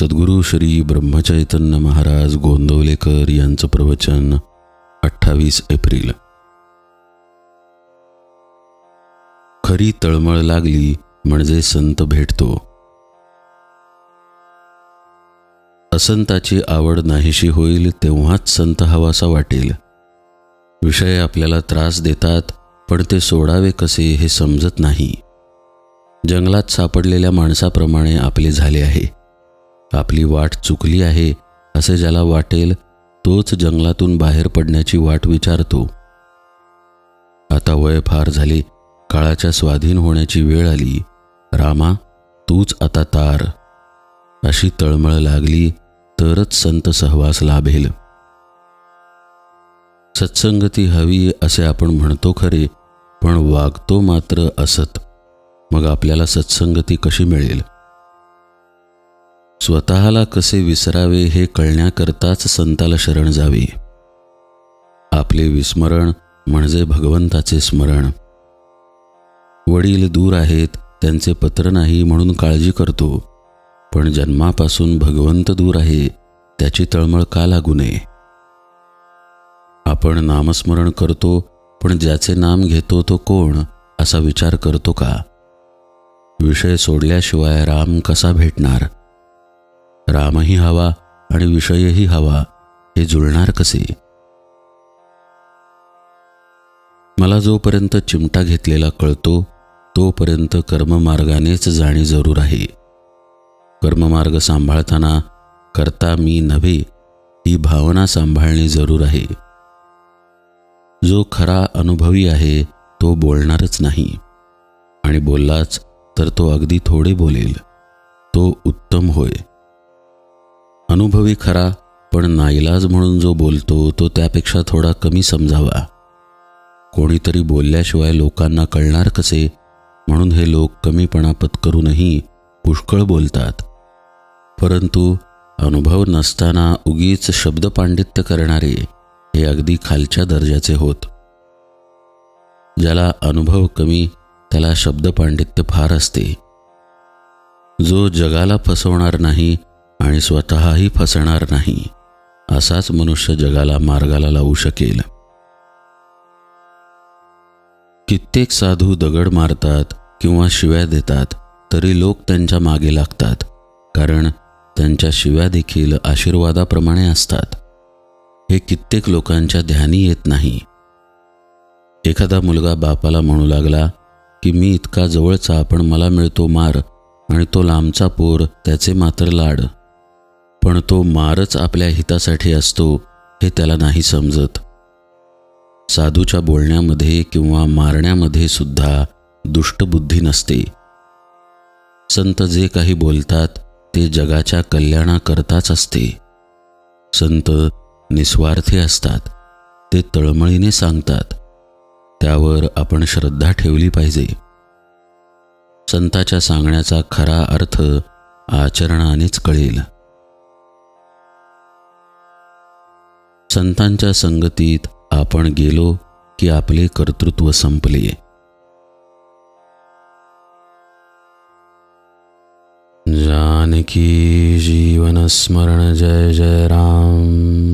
सद्गुरू श्री ब्रह्मचैतन्य महाराज गोंदवलेकर यांचं प्रवचन 28 एप्रिल. खरी तळमळ लागली म्हणजे संत भेटतो. असंताची आवड नाहीशी होईल तेव्हाच संत हवासा वाटेल. विषय आपल्याला त्रास देतात, पण ते सोडावे कसे हे समजत नाही. जंगलात सापडलेल्या माणसाप्रमाणे आपले झाले आहे. आपली वाट चुकली आहे असे ज्याला वाटेल तोच जंगलातून बाहेर पडण्याची वाट विचारतो. आता वय फार झाले, काळाच्या स्वाधीन होण्याची वेळ आली. रामा, तूच आता तार. अशी तळमळ लागली तरच संत सहवास लाभेल. सत्संगती हवी असे आपण म्हणतो खरे, पण वागतो मात्र असत. मग आपल्याला सत्संगती कशी मिळेल? स्वतःला कसे विसरावे हे कळण्याकरताच संताला शरण जावे. आपले विस्मरण म्हणजे भगवंताचे स्मरण. वडील दूर आहेत, त्यांचे पत्र नाही म्हणून काळजी करतो, पण जन्मापासून भगवंत दूर आहे त्याची तळमळ का लागू नये? आपण नामस्मरण करतो, पण ज्याचे नाम घेतो तो कोण असा विचार करतो का? विषय सोडल्याशिवाय राम कसा भेटणार? रामही हवा आणि विषयही हवा, हे जुळणार कसे? मला जोपर्यंत चिमटा घेतलेला कळतो तोपर्यंत कर्ममार्गानेच जाणे जरूर आहे. कर्ममार्ग सांभाळताना करता मी नव्हे ही भावना सांभाळणे जरूर आहे. जो खरा अनुभवी आहे तो बोलणारच नाही, आणि बोललाच तर तो अगदी थोडे बोलेल. तो उत्तम होय. अनुभवी खरा, पण नाईलाज म्हणून जो बोलतो तो त्यापेक्षा थोडा कमी समजावा. कोणीतरी बोलल्याशिवाय लोकांना कळणार कसे, म्हणून हे लोक कमीपणा पत्करूनही पुष्कळ बोलतात. परंतु अनुभव नसताना उगीच शब्दपांडित्य करणारे हे अगदी खालच्या दर्जाचे होत. ज्याला अनुभव कमी त्याला शब्दपांडित्य फार असते. जो जगाला फसवणार नाही आणि स्वतःही फसणार नाही असाच मनुष्य जगाला मार्गाला लावू शकेल. कित्येक साधू दगड मारतात किंवा शिव्या देतात तरी लोक त्यांच्या मागे लागतात, कारण त्यांच्या शिव्या देखील आशीर्वादाप्रमाणे असतात. हे कित्येक लोकांच्या ध्यानी येत नाही. एखादा मुलगा बापाला म्हणू लागला की मी इतका जवळचा पण मला मिळतो मार, आणि तो लांबचा पोर त्याचे मात्र लाड. पण तो मारच आपल्या हितासाठी असतो हे त्याला नाही समजत. साधूच्या बोलण्यामध्ये किंवा मारण्यामध्ये सुद्धा दुष्टबुद्धी नसते. संत जे काही बोलतात ते जगाच्या कल्याणाकरताच असते. संत निस्वार्थी असतात. ते तळमळीने सांगतात. त्यावर आपण श्रद्धा ठेवली पाहिजे. संताच्या सांगण्याचा खरा अर्थ आचरणानेच कळेल. संतांच्या संगतीत आपण गेलो की आपले कर्तृत्व संपले. जानकी जीवन स्मरण जय जय राम.